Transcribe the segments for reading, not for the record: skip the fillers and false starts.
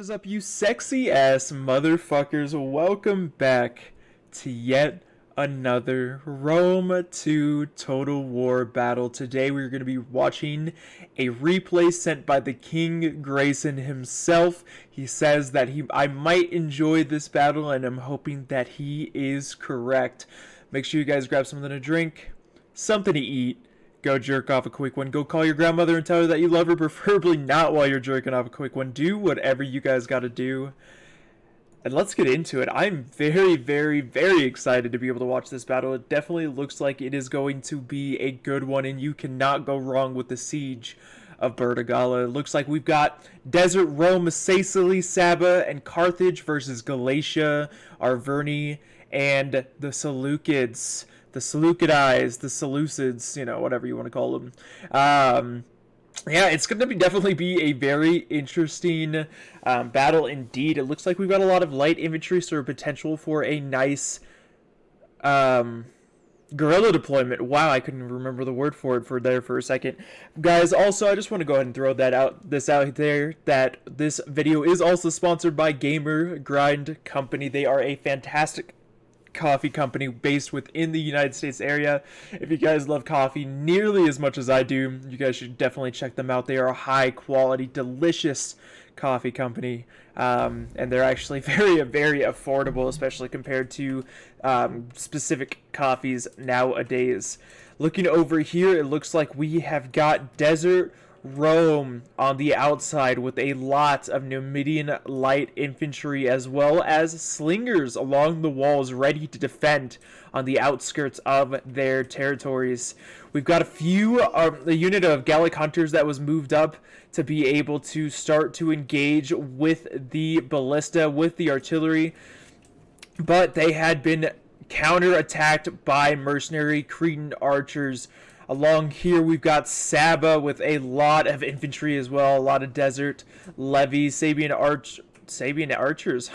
What is up, you sexy ass motherfuckers? Welcome back to yet another Rome 2 Total War battle. Today we're going to be watching a replay sent by the King Grayson himself. He says that I might enjoy this battle, and I'm hoping that he is correct. Make sure you guys grab something to drink, something to eat. Go jerk off a quick one. Go call your grandmother and tell her that you love her, preferably not while you're jerking off a quick one. Do whatever you guys gotta do. And let's get into it. I'm very, very, very excited to be able to watch this battle. It definitely looks like it is going to be a good one, and you cannot go wrong with the siege of Burdigala. It looks like we've got Desert Rome, Sicily, Saba, and Carthage versus Galatia, Arverni, and the Seleucids. The Seleucidides, the Seleucids, you know, whatever you want to call them. Yeah, it's going to definitely be a very interesting battle indeed. It looks like we've got a lot of light infantry, so potential for a nice guerrilla deployment. Wow, I couldn't remember the word for it for a second. Guys, also, I just want to go ahead and throw this out there, that this video is also sponsored by Gamer Grind Company. They are a fantastic coffee company based within the United States area. If you guys love coffee nearly as much as I do, you guys should definitely check them out. They are a high quality, delicious coffee company, and they're actually very, very affordable, especially compared to specific coffees nowadays. Looking over here, it looks like we have got Desert Rome on the outside with a lot of Numidian light infantry, as well as slingers along the walls ready to defend on the outskirts of their territories. We've got a unit of Gallic hunters that was moved up to be able to start to engage with the ballista, with the artillery, but they had been counterattacked by mercenary Cretan archers. Along here, we've got Saba with a lot of infantry as well, a lot of desert levies, Sabian archers,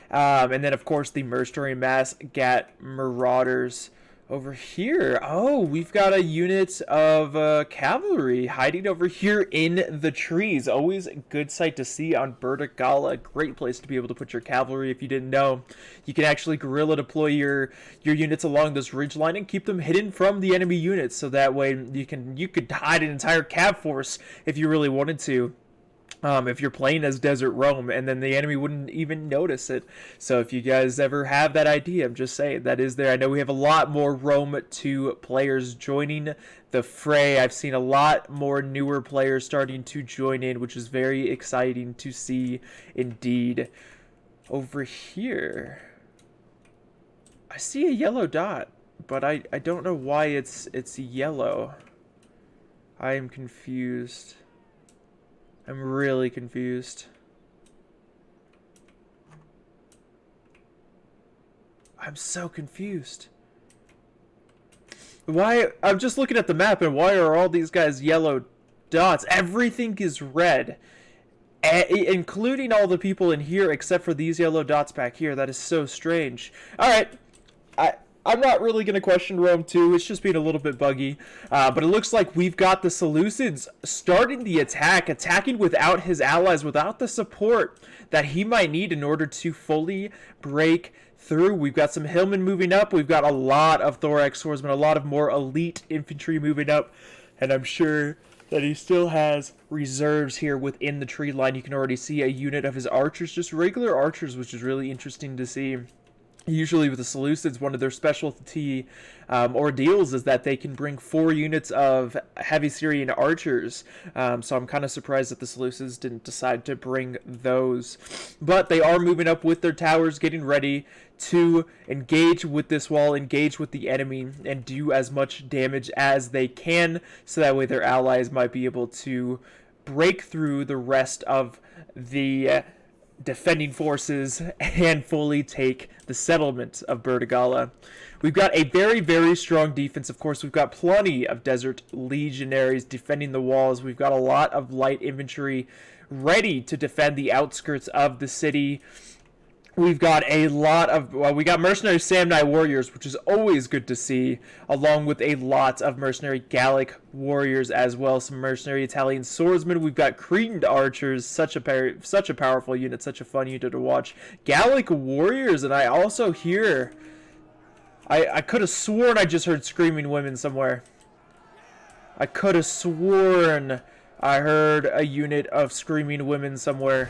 and then, of course, the mercenary mass Gat marauders. Over here, oh, we've got a unit of cavalry hiding over here in the trees. Always a good sight to see on Burdigala. Great place to be able to put your cavalry. If you didn't know, you can actually guerrilla deploy your units along this ridge line and keep them hidden from the enemy units, so that way you could hide an entire cav force if you really wanted to. If you're playing as Desert Rome, and then the enemy wouldn't even notice it. So if you guys ever have that idea, I'm just saying, that is there. I know we have a lot more Rome 2 players joining the fray. I've seen a lot more newer players starting to join in, which is very exciting to see indeed. Over here, I see a yellow dot, but I don't know why it's yellow. I am confused. I'm really confused. I'm so confused. Why? I'm just looking at the map, and why are all these guys yellow dots? Everything is red, including all the people in here, except for these yellow dots back here. That is so strange. All right, I'm not really going to question Rome 2. It's just being a little bit buggy. But it looks like we've got the Seleucids starting the attack, attacking without his allies, without the support that he might need in order to fully break through. We've got some hillmen moving up. We've got a lot of thorax swordsmen, a lot of more elite infantry moving up. And I'm sure that he still has reserves here within the tree line. You can already see a unit of his archers, just regular archers, which is really interesting to see. Usually with the Seleucids, one of their specialty ordeals is that they can bring 4 units of heavy Syrian archers. So I'm kind of surprised that the Seleucids didn't decide to bring those. But they are moving up with their towers, getting ready to engage with this wall, engage with the enemy, and do as much damage as they can, so that way their allies might be able to break through the rest of the defending forces and fully take the settlement of Burdigala. We've got a very, very strong defense. Of course, we've got plenty of desert legionaries defending the walls. We've got a lot of light infantry ready to defend the outskirts of the city. We've got a lot of, well, we got mercenary Samurai warriors, which is always good to see, along with a lot of mercenary Gallic warriors as well. Some mercenary Italian swordsmen. We've got Cretan archers, such a powerful unit, such a fun unit to watch. Gallic warriors, and I also hear, I could have sworn I just heard screaming women somewhere. I could have sworn I heard a unit of screaming women somewhere.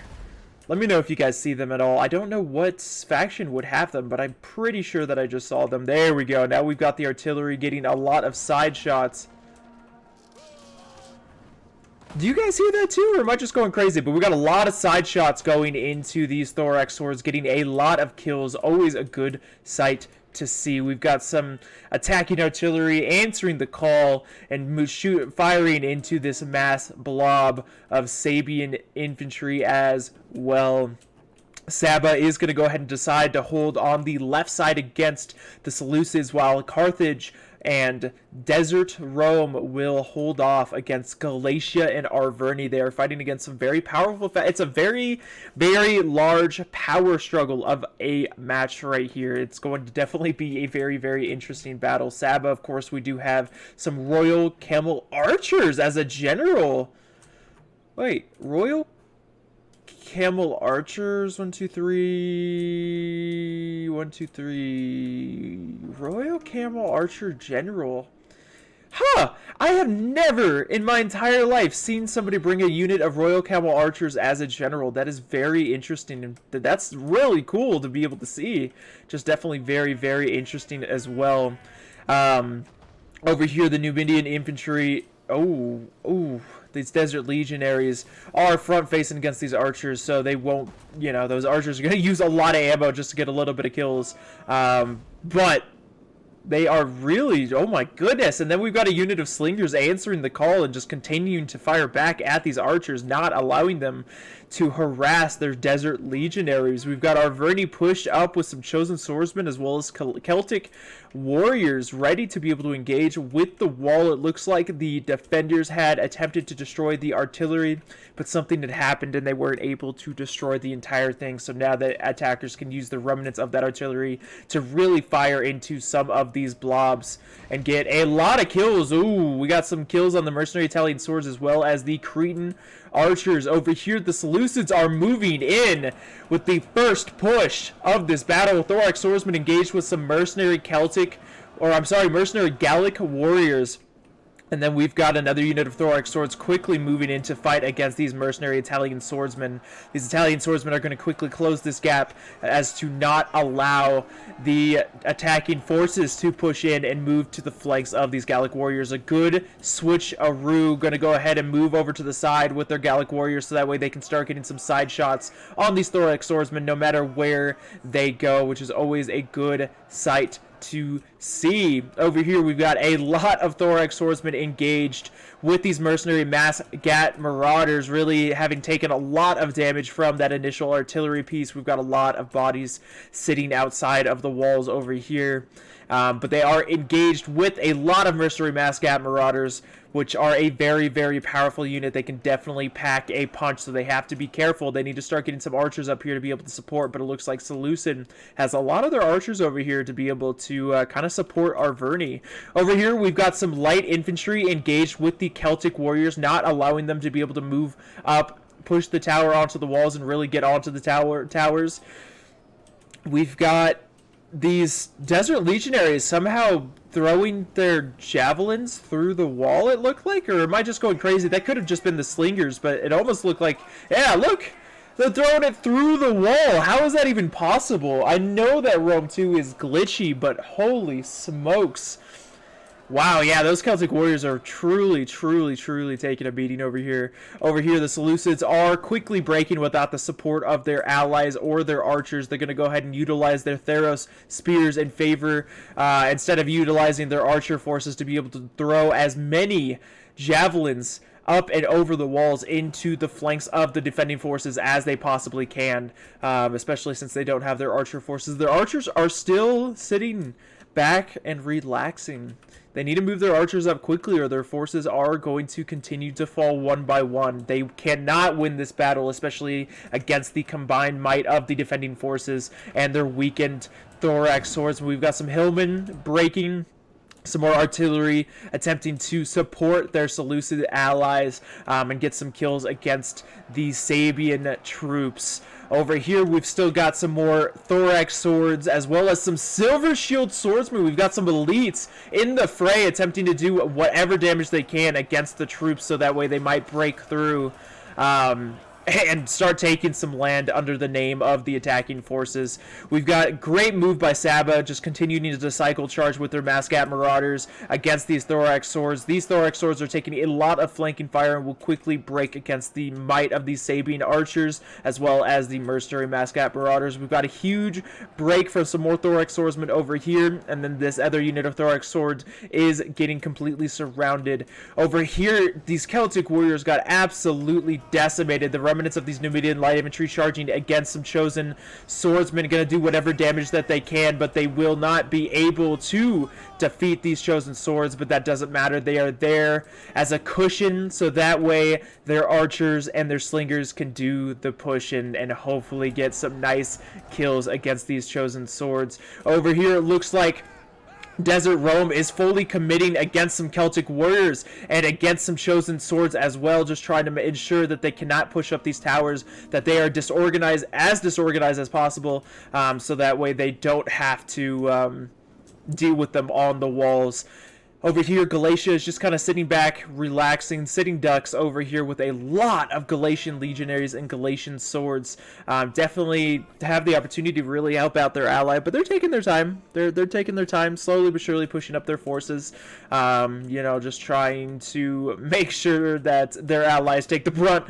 Let me know if you guys see them at all. I don't know what faction would have them, but I'm pretty sure that I just saw them. There we go. Now we've got the artillery getting a lot of side shots. Do you guys hear that too, or am I just going crazy? But we got a lot of side shots going into these thorax swords, getting a lot of kills. Always a good sight to see. We've got some attacking artillery answering the call and firing into this mass blob of Sabian infantry as well. Saba is going to go ahead and decide to hold on the left side against the Seleucids, while Carthage and Desert Rome will hold off against Galatia and Arverni. They are fighting against some very powerful... It's a very, very large power struggle of a match right here. It's going to definitely be a very, very interesting battle. Saba, of course, we do have some Royal Camel Archers as a general. Wait, Royal Camel Archers, 1, 2, 3, 1, 2, 3, Royal Camel Archer General. Huh! I have never in my entire life seen somebody bring a unit of Royal Camel Archers as a general. That is very interesting, and that's really cool to be able to see. Just definitely very, very interesting as well. Over here, the Numidian infantry. These Desert Legionaries are front-facing against these archers, so they won't, those archers are going to use a lot of ammo just to get a little bit of kills. But they are really, oh my goodness. And then we've got a unit of slingers answering the call and just continuing to fire back at these archers, not allowing them to harass their Desert Legionaries. We've got Arverni pushed up with some chosen swordsmen as well as Celtic warriors ready to be able to engage with the wall. It looks like the defenders had attempted to destroy the artillery, but something had happened and they weren't able to destroy the entire thing. So now the attackers can use the remnants of that artillery to really fire into some of these blobs and get a lot of kills. Ooh, we got some kills on the mercenary Italian swords as well as the Cretan archers. Over here, the Seleucids are moving in with the first push of this battle. Thorax swordsmen engaged with some mercenary mercenary Gallic warriors. And then we've got another unit of thorax swords quickly moving in to fight against these mercenary Italian swordsmen. These Italian swordsmen are going to quickly close this gap as to not allow the attacking forces to push in and move to the flanks of these Gallic warriors. A good switch-a-roo, going to go ahead and move over to the side with their Gallic warriors so that way they can start getting some side shots on these thorax swordsmen no matter where they go, which is always a good sight to see. Over here we've got a lot of thorax swordsmen engaged with these mercenary mass gat marauders, really having taken a lot of damage from that initial artillery piece. We've got a lot of bodies sitting outside of the walls over here, but they are engaged with a lot of mercenary mass gat marauders, which are a very, very powerful unit. They can definitely pack a punch, so they have to be careful. They need to start getting some archers up here to be able to support, but it looks like Seleucid has a lot of their archers over here to be able to kind of support Arverni. Over here, we've got some light infantry engaged with the Celtic warriors, not allowing them to be able to move up, push the tower onto the walls, and really get onto the towers. We've got these Desert Legionaries somehow throwing their javelins through the wall, it looked like, or am I just going crazy? That could have just been the slingers, but it almost looked like, yeah, look, they're throwing it through the wall. How is that even possible? I know that Rome 2 is glitchy, but holy smokes. Wow, yeah, those Celtic warriors are truly, truly, truly taking a beating over here. Over here, the Seleucids are quickly breaking without the support of their allies or their archers. They're going to go ahead and utilize their Theros spears in favor, instead of utilizing their archer forces to be able to throw as many javelins up and over the walls into the flanks of the defending forces as they possibly can, especially since they don't have their archer forces. Their archers are still sitting back and relaxing. They need to move their archers up quickly or their forces are going to continue to fall one by one. They cannot win this battle, especially against the combined might of the defending forces and their weakened thorax swords. We've got some hillmen breaking, some more artillery attempting to support their Seleucid allies and get some kills against the Sabian troops. Over here, we've still got some more thorax swords as well as some silver shield swordsmen. We've got some elites in the fray attempting to do whatever damage they can against the troops so that way they might break through and start taking some land under the name of the attacking forces. We've got great move by Saba, just continuing to cycle charge with their Mascat Marauders against these Thorax Swords. These Thorax Swords are taking a lot of flanking fire and will quickly break against the might of these Sabian Archers, as well as the Mercenary Mascat Marauders. We've got a huge break for some more Thorax Swordsmen over here, and then this other unit of Thorax Swords is getting completely surrounded. Over here, these Celtic Warriors got absolutely decimated. The remnants of these Numidian light infantry charging against some chosen swordsmen, going to do whatever damage that they can, but they will not be able to defeat these chosen swords. But that doesn't matter. They are there as a cushion, so that way their archers and their slingers can do the pushing and hopefully get some nice kills against these chosen swords. Over here, it looks like Desert Rome is fully committing against some Celtic warriors and against some chosen swords as well, just trying to ensure that they cannot push up these towers, that they are disorganized as possible, so that way they don't have to deal with them on the walls. Over here, Galatia is just kind of sitting back, relaxing, sitting ducks over here with a lot of Galatian legionaries and Galatian swords. Definitely have the opportunity to really help out their ally, but they're taking their time. They're taking their time, slowly but surely pushing up their forces. Just trying to make sure that their allies take the brunt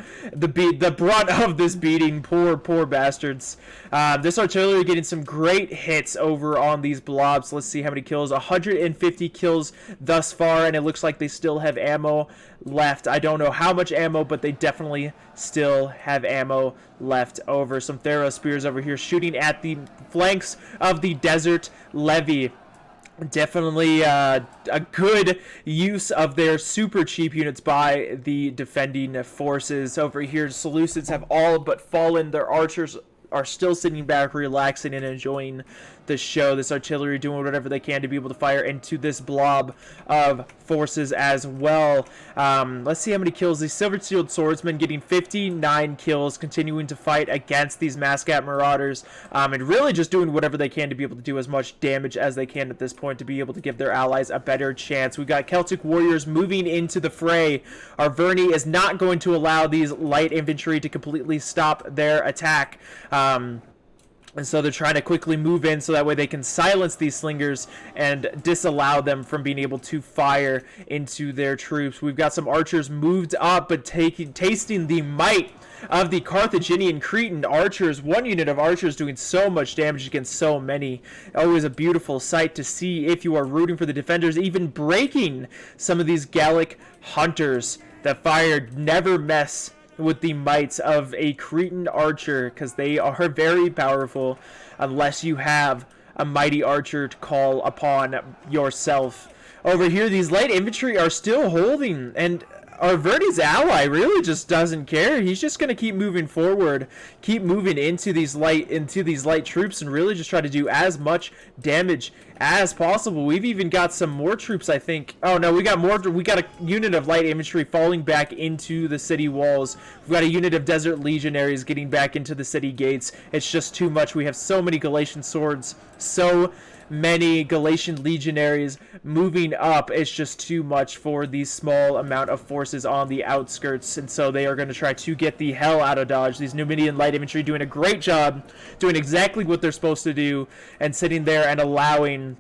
of this beating. Poor bastards. This artillery getting some great hits over on these blobs. Let's see how many kills. 150 kills thus far, and it looks like they still have ammo left. I don't know how much ammo, but they definitely still have ammo left over. Some Thera spears over here shooting at the flanks of the desert levy. Definitely a good use of their super cheap units by the defending forces. Over here, Seleucids have all but fallen. Their archers are still sitting back, relaxing and enjoying the show. This artillery doing whatever they can to be able to fire into this blob of forces as well. Let's see how many kills. These Silver Shield Swordsmen getting 59 kills, continuing to fight against these Mascat Marauders, and really just doing whatever they can to be able to do as much damage as they can at this point to be able to give their allies a better chance. We've got Celtic Warriors moving into the fray. Arverni is not going to allow these light infantry to completely stop their attack. And so they're trying to quickly move in so that way they can silence these slingers and disallow them from being able to fire into their troops. We've got some archers moved up, but tasting the might of the Carthaginian Cretan archers. One unit of archers doing so much damage against so many. Always a beautiful sight to see if you are rooting for the defenders, even breaking some of these Gallic hunters that fired. Never mess with the mights of a Cretan archer, because they are very powerful unless you have a mighty archer to call upon yourself. Over here, these light infantry are still holding, and Arverni's ally really just doesn't care. He's just going to keep moving forward, keep moving into these light troops, and really just try to do as much damage as possible. We've even got some more troops, I think. Oh no, we got a unit of light infantry falling back into the city walls. We've got a unit of desert legionaries getting back into the city gates. It's just too much. We have so many Galatian swords, so many Galatian legionaries moving up. It's just too much for the small amount of forces on the outskirts, and so they are going to try to get the hell out of Dodge. These Numidian light infantry doing a great job, doing exactly what they're supposed to do, and sitting there and allowing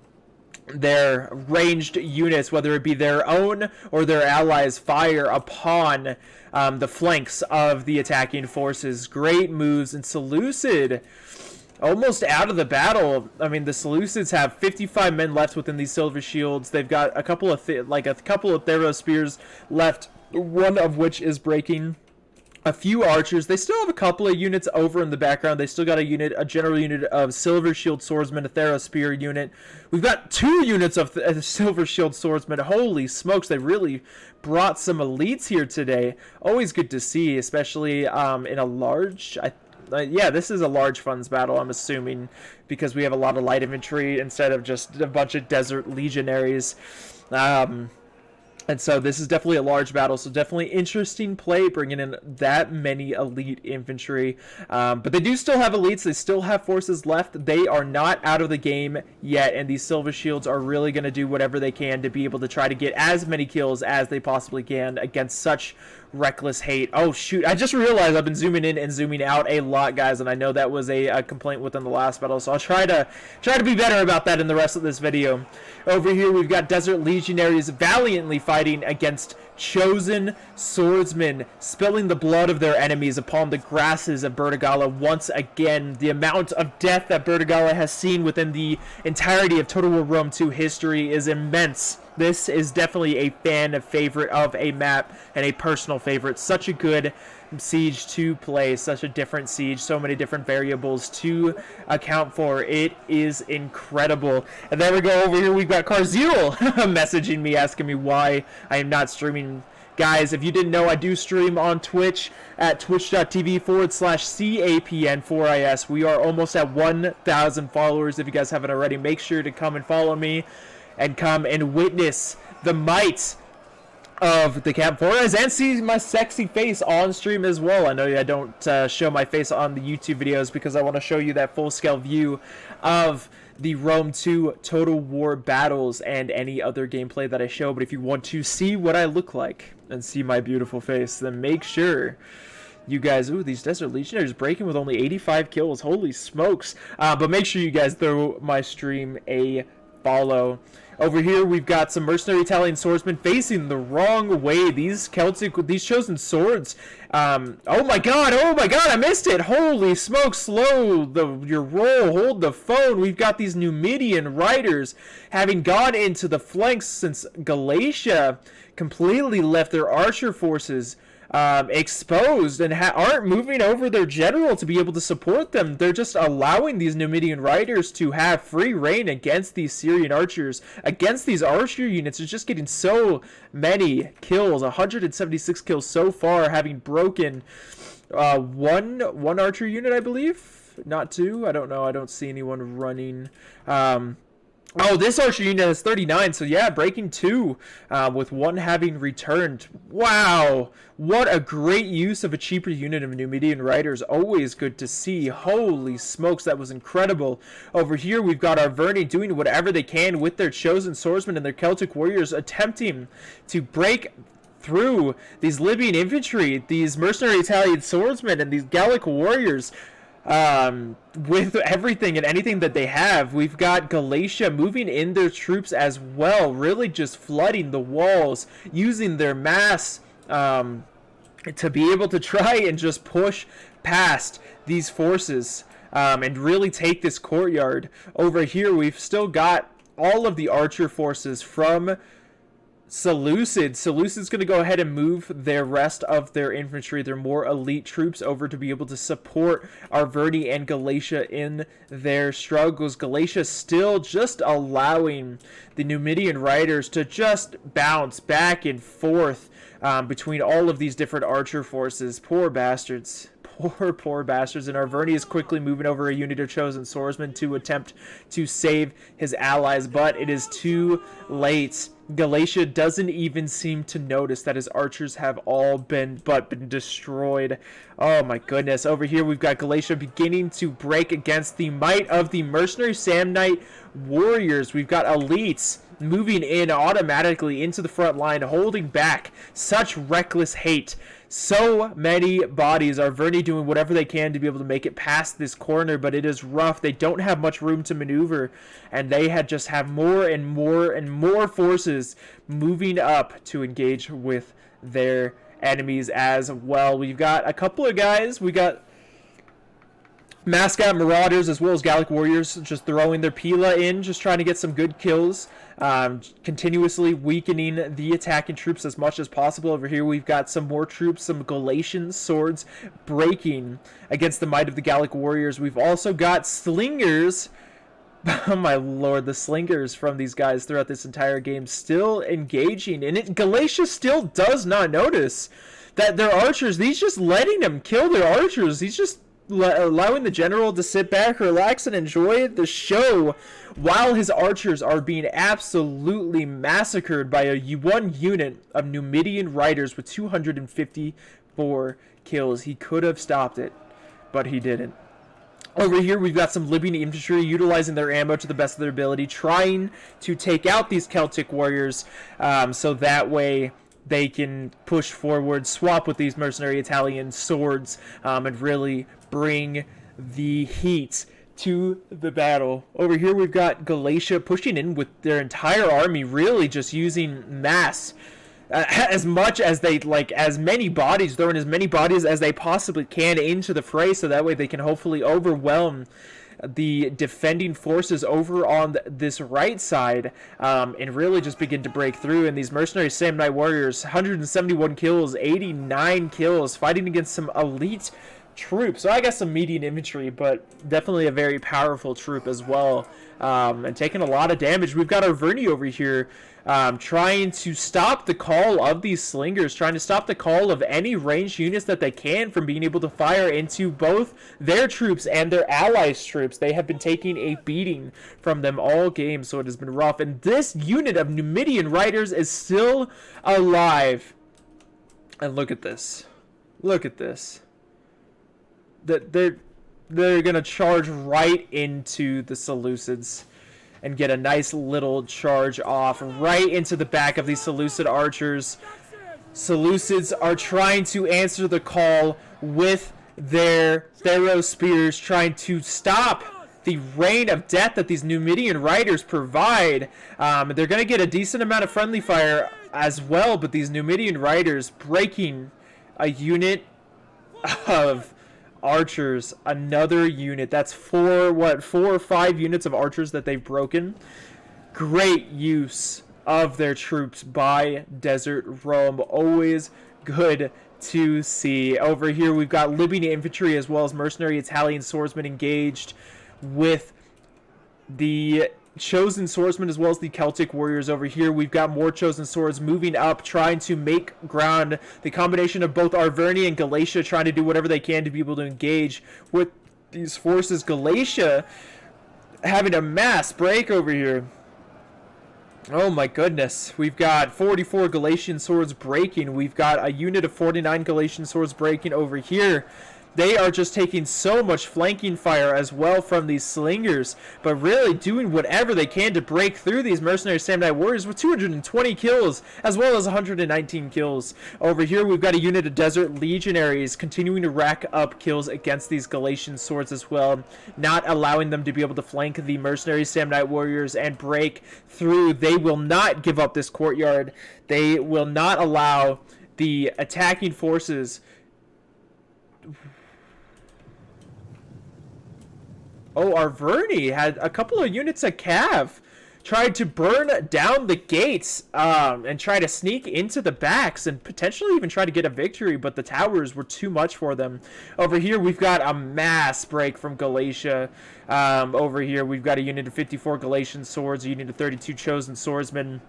their ranged units, whether it be their own or their allies, fire upon the flanks of the attacking forces. Great moves, and Seleucid almost out of the battle. I mean, the Seleucids have 55 men left within these silver shields. They've got a couple of Thera spears left, one of which is breaking. a few archers. They still have a couple of units over in the background. They still got a general unit of Silver Shield Swordsman, a Thera Spear unit. We've got 2 units of Silver Shield Swordsman. Holy smokes, they really brought some elites here today. Always good to see, especially in a large... yeah, this is a large funds battle, I'm assuming, because we have a lot of light infantry instead of just a bunch of desert legionaries. And so this is definitely a large battle, so definitely interesting play, bringing in that many elite infantry. But they do still have elites. They still have forces left. They are not out of the game yet, and these Silver Shields are really going to do whatever they can to be able to try to get as many kills as they possibly can against such reckless hate. Oh, shoot. I just realized I've been zooming in and zooming out a lot, guys, and I know that was a complaint within the last battle, so I'll try to be better about that in the rest of this video. Over here, we've got Desert Legionaries valiantly fighting against chosen swordsmen, spilling the blood of their enemies upon the grasses of Burdigala once again. The amount of death that Burdigala has seen within the entirety of Total War Rome 2 history is immense. This is definitely a fan favorite of a map and a personal favorite. Such a good siege to play, such a different siege, so many different variables to account for. It is incredible. And there we go. Over here we've got Carzeel messaging me, asking me why I am not streaming. Guys, if you didn't know, I do stream on Twitch at twitch.tv/CAPN4IS. We are almost at 1,000 followers. If you guys haven't already, make sure to come and follow me and come and witness the might of the Camp 4S and see my sexy face on stream as well. I know I don't show my face on the YouTube videos because I want to show you that full-scale view of the Rome 2 Total War battles and any other gameplay that I show. But if you want to see what I look like and see my beautiful face, then make sure you guys... Ooh, these Desert Legionaries breaking with only 85 kills. Holy smokes. But make sure you guys throw my stream a follow. Over here we've got some mercenary Italian swordsmen facing the wrong way. These chosen swords, oh my god, I missed it. Holy smoke, slow your roll, hold the phone. We've got these Numidian riders having gone into the flanks since Galatia completely left their archer forces exposed and aren't moving over their general to be able to support them. They're just allowing these Numidian riders to have free reign against these Syrian archers, against these archer units. It's just getting so many kills, 176 kills so far, having broken one archer unit, I believe, not 2. I don't know. I don't see anyone running. Oh, this archer unit has 39, so yeah, breaking 2, with 1 having returned. Wow, what a great use of a cheaper unit of Numidian riders. Always good to see. Holy smokes, that was incredible. Over here, we've got our Verni doing whatever they can with their chosen swordsmen and their Celtic warriors, attempting to break through these Libyan infantry, these mercenary Italian swordsmen, and these Gallic warriors. With everything and anything that they have. We've got Galatia moving in their troops as well, really just flooding the walls, using their mass to be able to try and just push past these forces and really take this courtyard. Over here we've still got all of the archer forces from Seleucid. Seleucid's going to go ahead and move their rest of their infantry, their more elite troops, over to be able to support Arverni and Galatia in their struggles. Galatia still just allowing the Numidian riders to just bounce back and forth between all of these different archer forces. Poor bastards. Poor bastards. And Arverni is quickly moving over a unit of chosen swordsmen to attempt to save his allies, but it is too late. Galatia doesn't even seem to notice that his archers have all been destroyed. Oh my goodness. Over here we've got Galatia beginning to break against the might of the mercenary Samnite warriors. We've got elites moving in automatically into the front line, holding back such reckless hate. So many bodies. Arverni doing whatever they can to be able to make it past this corner, but it is rough. They don't have much room to maneuver, and they just have more and more and more forces moving up to engage with their enemies as well. We've got a couple of guys. We got Mascot Marauders as well as Gallic Warriors just throwing their Pila in, just trying to get some good kills, continuously weakening the attacking troops as much as possible. Over here we've got some more troops, some Galatian swords breaking against the might of the Gallic Warriors. We've also got slingers. Oh my lord, the slingers from these guys throughout this entire game still engaging, and Galatia still does not notice that their archers, he's just letting them kill their archers. He's just allowing the general to sit back, relax, and enjoy the show while his archers are being absolutely massacred by one unit of Numidian riders with 254 kills. He could have stopped it, but he didn't. Over here, we've got some Libyan infantry utilizing their ammo to the best of their ability, trying to take out these Celtic warriors, so that way they can push forward, swap with these mercenary Italian swords, and really bring the heat to the battle. Over here, we've got Galatia pushing in with their entire army, really just using mass. As much as they as many bodies, throwing as many bodies as they possibly can into the fray, so that way they can hopefully overwhelm the defending forces over on this right side, and really just begin to break through. And these mercenary Samurai warriors, 171 kills, 89 kills, fighting against some elite troops. So I guess some median infantry, but definitely a very powerful troop as well, and taking a lot of damage. We've got our Verni over here, trying to stop the call of these slingers, trying to stop the call of any ranged units that they can from being able to fire into both their troops and their allies' troops. They have been taking a beating from them all game, so it has been rough. And this unit of Numidian riders is still alive. And look at this. Look at this. They're going to charge right into the Seleucids and get a nice little charge off right into the back of these Seleucid archers. Seleucids are trying to answer the call with their Pharaoh spears, trying to stop the rain of death that these Numidian riders provide. They're going to get a decent amount of friendly fire as well, but these Numidian riders breaking a unit of archers, another unit. That's four or five units of archers that they've broken. Great use of their troops by Desert Rome. Always good to see. Over here we've got Libyan infantry as well as mercenary Italian swordsmen engaged with the chosen swordsmen as well as the Celtic warriors. Over here we've got more chosen swords moving up, trying to make ground. The combination of both Arverni and Galatia trying to do whatever they can to be able to engage with these forces. Galatia having a mass break over here. Oh my goodness. We've got 44 Galatian swords breaking. We've got a unit of 49 Galatian swords breaking over here. They are just taking so much flanking fire as well from these slingers, but really doing whatever they can to break through these mercenary samurai warriors with 220 kills as well as 119 kills. Over here we've got a unit of desert legionaries continuing to rack up kills against these Galatian swords as well, not allowing them to be able to flank the mercenary samurai warriors and break through. They will not give up this courtyard. They will not allow the attacking forces. Oh, Arverni had a couple of units of Cav tried to burn down the gates, and try to sneak into the backs and potentially even try to get a victory, but the towers were too much for them. Over here we've got a mass break from Galatia. Over here we've got a unit of 54 Galatian swords, a unit of 32 chosen swordsmen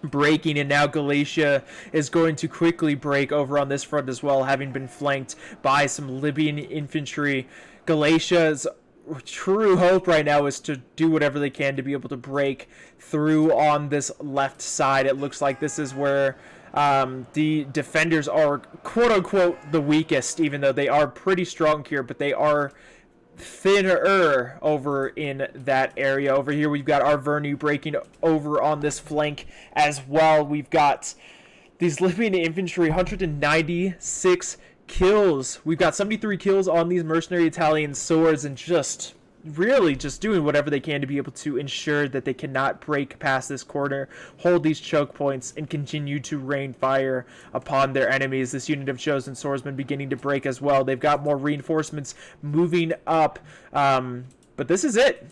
breaking, and now Galatia is going to quickly break over on this front as well, having been flanked by some Libyan infantry. Galatia's true hope right now is to do whatever they can to be able to break through on this left side. It looks like this is where the defenders are quote-unquote the weakest, even though they are pretty strong here, but they are thinner over in that area. Over here we've got Arverni breaking over on this flank as well. We've got these Libyan infantry, 196 kills. We've got 73 kills on these mercenary Italian swords, and just really just doing whatever they can to be able to ensure that they cannot break past this corner, hold these choke points, and continue to rain fire upon their enemies. This unit of chosen swordsmen beginning to break as well. They've got more reinforcements moving up, but this is it.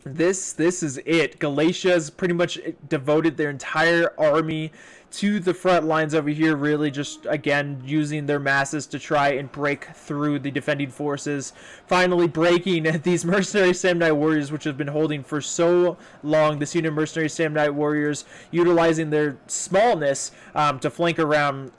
This is it. Galatia's pretty much devoted their entire army to the front lines over here, really just, again, using their masses to try and break through the defending forces, finally breaking these mercenary Samurai warriors, which have been holding for so long. This unit of mercenary Samurai warriors utilizing their smallness to flank around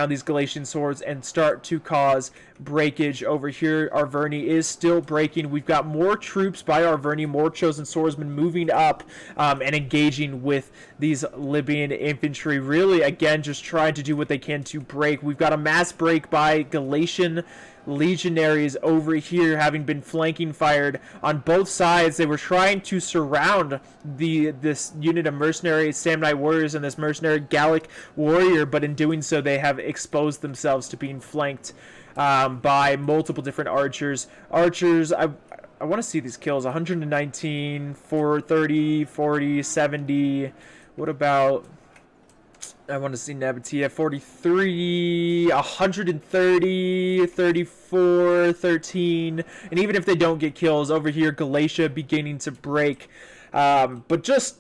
these Galatian swords and start to cause breakage over here. Arverni is still breaking. We've got more troops by Arverni, more chosen swordsmen moving up and engaging with these Libyan infantry, really again just trying to do what they can to break. We've got a mass break by Galatian legionaries over here, having been flanking fired on both sides. They were trying to surround this unit of mercenary Samurai warriors and this mercenary Gallic warrior, but in doing so they have exposed themselves to being flanked by multiple different archers. I want to see these kills. 119, 430, 40, 70. What about... I want to see Nabatea. 43, 130, 34, 13. And even if they don't get kills, over here, Galatia beginning to break. But just...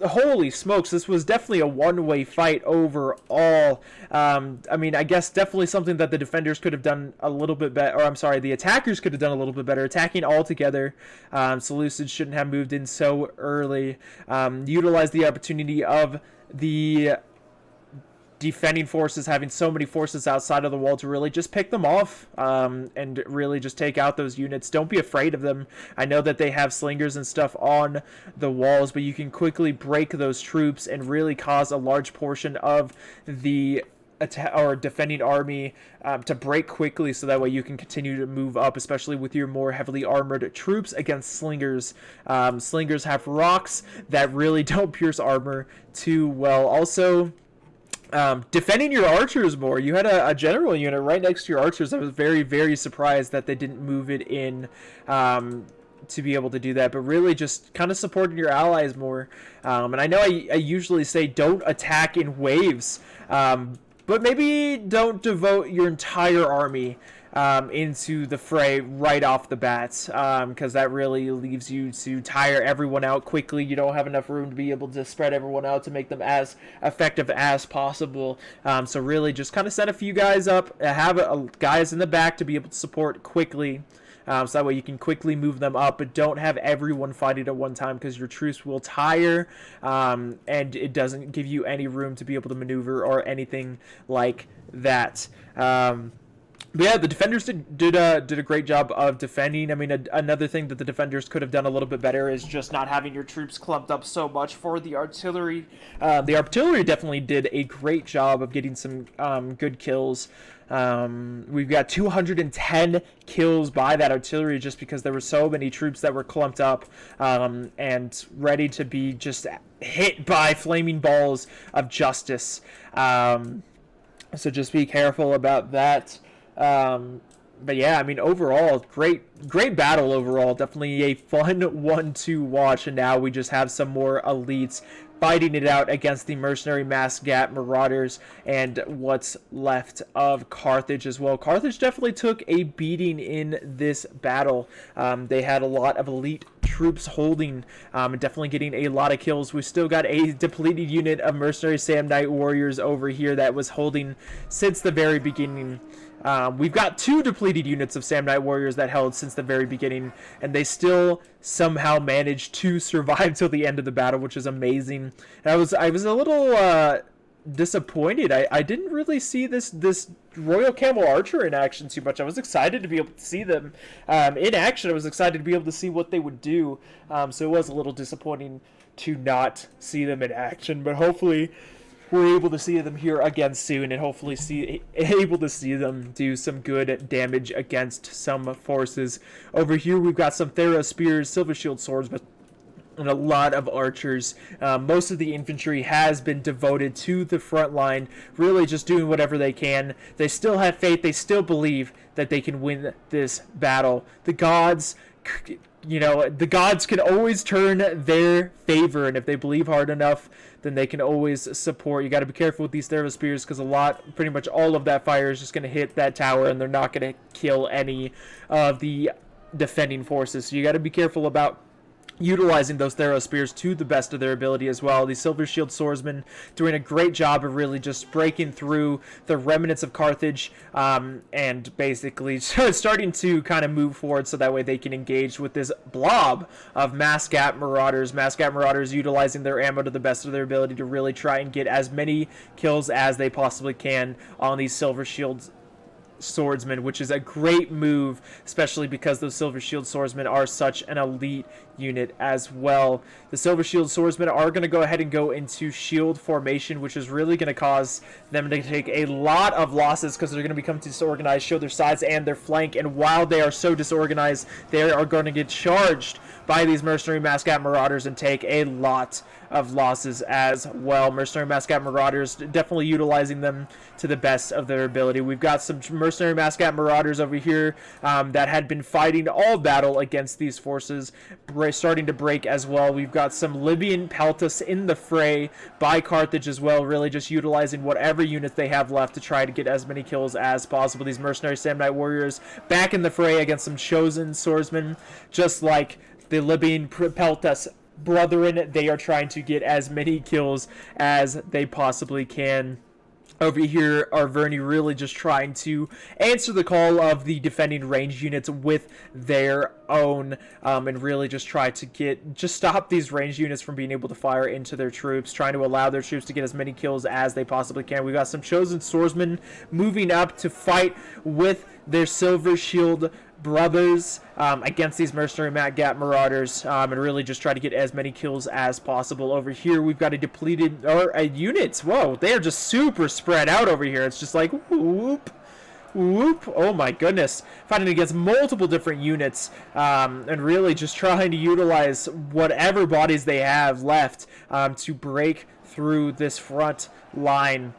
holy smokes, this was definitely a one-way fight overall. I mean, I guess definitely something that the defenders could have done a little bit better, or I'm sorry, the attackers could have done a little bit better, attacking all together. Seleucid shouldn't have moved in so early. Utilized the opportunity of the defending forces having so many forces outside of the wall to really just pick them off and really just take out those units. Don't be afraid of them. I know that they have slingers and stuff on the walls, but you can quickly break those troops and really cause a large portion of the defending army to break quickly, so that way you can continue to move up, especially with your more heavily armored troops against slingers. Slingers have rocks that really don't pierce armor too well. Also, defending your archers more. You had a general unit right next to your archers. I was very, very surprised that they didn't move it in to be able to do that, but really just kind of supporting your allies more. And I know I usually say don't attack in waves, but maybe don't devote your entire army into the fray right off the bat, because that really leaves you to tire everyone out quickly. You don't have enough room to be able to spread everyone out to make them as effective as possible. So really just kind of set a few guys up, have guys in the back to be able to support quickly. So that way you can quickly move them up, but don't have everyone fighting at one time, because your troops will tire, and it doesn't give you any room to be able to maneuver or anything like that. But yeah, the defenders did a great job of defending. I mean, another thing that the defenders could have done a little bit better is just not having your troops clumped up so much for the artillery. The artillery definitely did a great job of getting some good kills. We've got 210 kills by that artillery just because there were so many troops that were clumped up and ready to be just hit by flaming balls of justice. So just be careful about that. But yeah, I mean, overall, great battle overall. Definitely a fun one to watch. And now we just have some more elites fighting it out against the mercenary mass gap marauders and what's left of Carthage as well. Carthage definitely took a beating in this battle. They had a lot of elite troops holding and definitely getting a lot of kills. We still got a depleted unit of mercenary Samnite warriors over here that was holding since the very beginning. We've got 2 depleted units of Samnite warriors that held since the very beginning, and they still somehow managed to survive till the end of the battle, which is amazing. And I was a little disappointed. I didn't really see this Royal Camel Archer in action too much. I was excited to be able to see them in action. I was excited to be able to see what they would do. So it was a little disappointing to not see them in action, but hopefully we're able to see them here again soon, and hopefully able to see them do some good damage against some forces. Over here we've got some Thera spears, silver shield swords, but and a lot of archers. Most of the infantry has been devoted to the front line, really just doing whatever they can. They still have faith. They still believe that they can win this battle. The gods you know, the gods can always turn their favor, and if they believe hard enough, then they can always support. You got to be careful with these Theros spears, because pretty much all of that fire is just going to hit that tower, and they're not going to kill any of the defending forces. So you got to be careful about utilizing those Theros spears to the best of their ability as well. These Silver Shield swordsmen doing a great job of really just breaking through the remnants of Carthage, and basically starting to kind of move forward so that way they can engage with this blob of Mass Gap Marauders. Mass Gap Marauders utilizing their ammo to the best of their ability to really try and get as many kills as they possibly can on these Silver Shields swordsmen, which is a great move, especially because those Silver Shield swordsmen are such an elite unit as well. The Silver Shield swordsmen are going to go ahead and go into shield formation, which is really going to cause them to take a lot of losses, because they're going to become disorganized, show their sides and their flank, and while they are so disorganized, they are going to get charged by these mercenary Mass Gap Marauders and take a lot of losses as well. Mercenary Mass Gap Marauders, definitely utilizing them to the best of their ability. We've got some mercenary Mass Gap Marauders over here that had been fighting all battle against these forces, starting to break as well. We've got some Libyan Peltas in the fray by Carthage as well, really just utilizing whatever units they have left to try to get as many kills as possible. These mercenary Samnite warriors back in the fray against some chosen swordsmen, just like the Libyan Peltas brethren. They are trying to get as many kills as they possibly can. Over here, Arverni really just trying to answer the call of the defending ranged units with their own, and really just try to stop these ranged units from being able to fire into their troops, trying to allow their troops to get as many kills as they possibly can. We've got some chosen swordsmen moving up to fight with their Silver Shield brothers against these mercenary Mass Gap Marauders, and really just try to get as many kills as possible. Over here, we've got a units. Whoa, they are just super spread out over here. It's just like whoop, whoop. Oh my goodness, fighting against multiple different units, and really just trying to utilize whatever bodies they have left to break through this front line.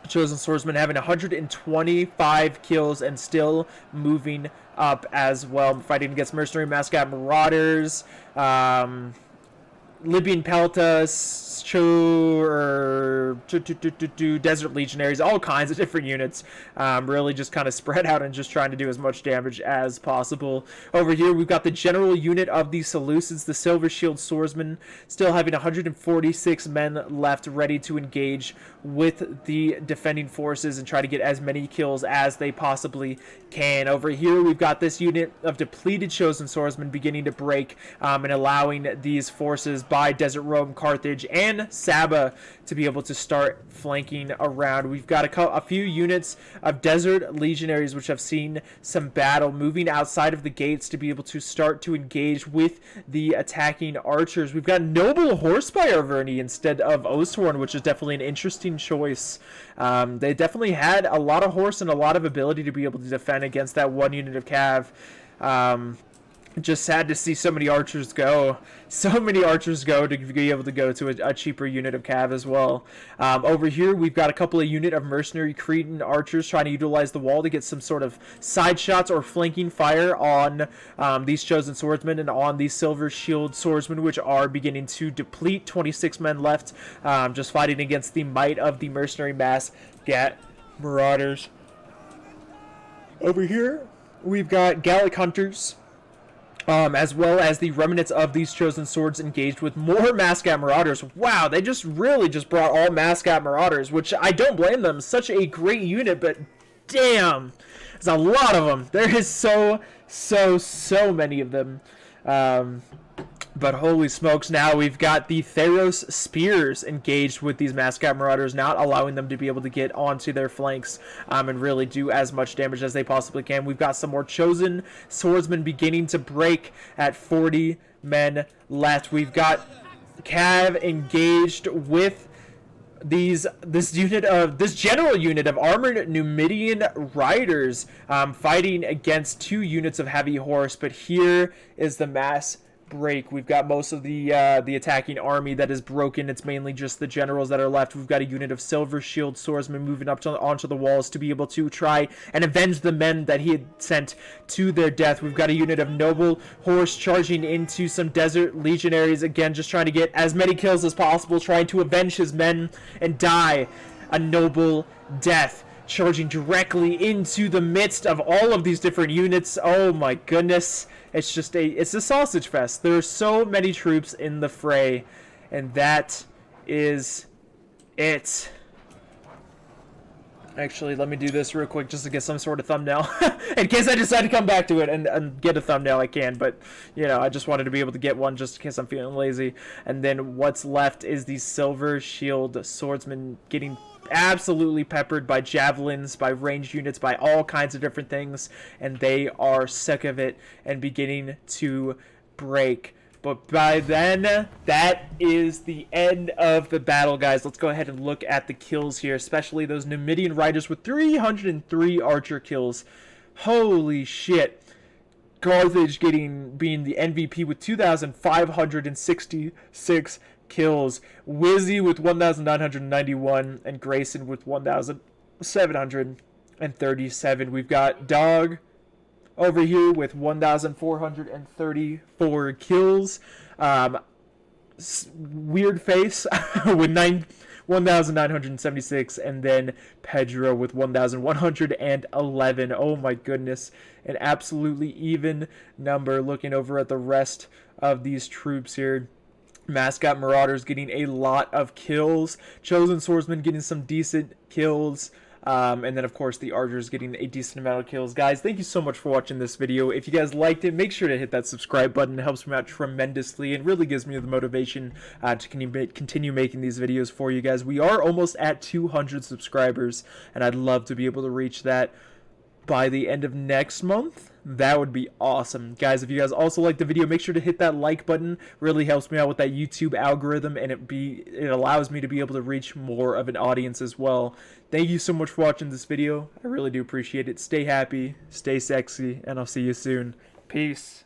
Chosen swordsman having 125 kills and still moving up as well, fighting against mercenary Mass Gap Marauders, Libyan Peltas, Desert Legionaries, all kinds of different units, really just kind of spread out and just trying to do as much damage as possible. Over here, we've got the general unit of the Seleucids, the Silver Shield Swordsmen, still having 146 men left, ready to engage with the defending forces and try to get as many kills as they possibly can. Over here, we've got this unit of depleted Chosen Swordsmen beginning to break, and allowing these forces by Desert Rome, Carthage, and Saba to be able to start flanking around. We've got a few units of Desert Legionaries which have seen some battle, moving outside of the gates to be able to start to engage with the attacking archers. We've got Noble Horse by Arverni instead of Oathsworn, which is definitely an interesting choice. They definitely had a lot of horse and a lot of ability to be able to defend against that one unit of cav. Just sad to see so many archers go. So many archers go to be able to go to a cheaper unit of cav as well. Over here, we've got a couple of unit of mercenary Cretan archers trying to utilize the wall to get some sort of side shots or flanking fire on these chosen swordsmen and on these Silver Shield swordsmen, which are beginning to deplete. 26 men left, just fighting against the might of the mercenary Mass Gap Marauders. Over here, we've got Gallic Hunters, as well as the remnants of these chosen swords engaged with more Mass Gap Marauders. Wow, they just really just brought all Mass Gap Marauders, which I don't blame them. Such a great unit, but damn, there's a lot of them. There is so many of them. But holy smokes, now we've got the Theros Spears engaged with these Mass Gap Marauders, not allowing them to be able to get onto their flanks and really do as much damage as they possibly can. We've got some more Chosen Swordsmen beginning to break at 40 men left. We've got Cav engaged with this general unit of armored Numidian riders, fighting against two units of heavy horse. But here is the Mass break. We've got most of the attacking army that is broken. It's mainly just the generals that are left. We've got a unit of Silver Shield swordsmen moving up onto the walls to be able to try and avenge the men that he had sent to their death. We've got a unit of Noble Horse charging into some Desert Legionaries, again just trying to get as many kills as possible, trying to avenge his men and die a noble death, charging directly into the midst of all of these different units. Oh my goodness. It's a sausage fest. There are so many troops in the fray, and that is it. Actually, let me do this real quick just to get some sort of thumbnail. In case I decide to come back to it and get a thumbnail, I can. But, you know, I just wanted to be able to get one just in case I'm feeling lazy. And then what's left is the Silver Shield swordsmen getting absolutely peppered by javelins, by ranged units, by all kinds of different things. And they are sick of it and beginning to break. But by then, that is the end of the battle, guys. Let's go ahead and look at the kills here, especially those Numidian riders with 303 archer kills. Holy shit. Carthage being the MVP with 2,566 kills. Wizzy with 1,991, and Grayson with 1,737. We've got Dog over here with 1,434 kills. Weird Face with 1,976, and then Pedro with 1,111. Oh my goodness, an absolutely even number. Looking over at the rest of these troops here, Mascot Marauders getting a lot of kills, Chosen Swordsman getting some decent kills, and then of course the Archers getting a decent amount of kills. Guys, thank you so much for watching this video. If you guys liked it, make sure to hit that subscribe button. It helps me out tremendously and really gives me the motivation to continue making these videos for you guys. We are almost at 200 subscribers, and I'd love to be able to reach that by the end of next month. That would be awesome. Guys, if you guys also like the video, make sure to hit that like button. Really helps me out with that YouTube algorithm, and it allows me to be able to reach more of an audience as well. Thank you so much for watching this video. I really do appreciate it. Stay happy, stay sexy, and I'll see you soon. Peace.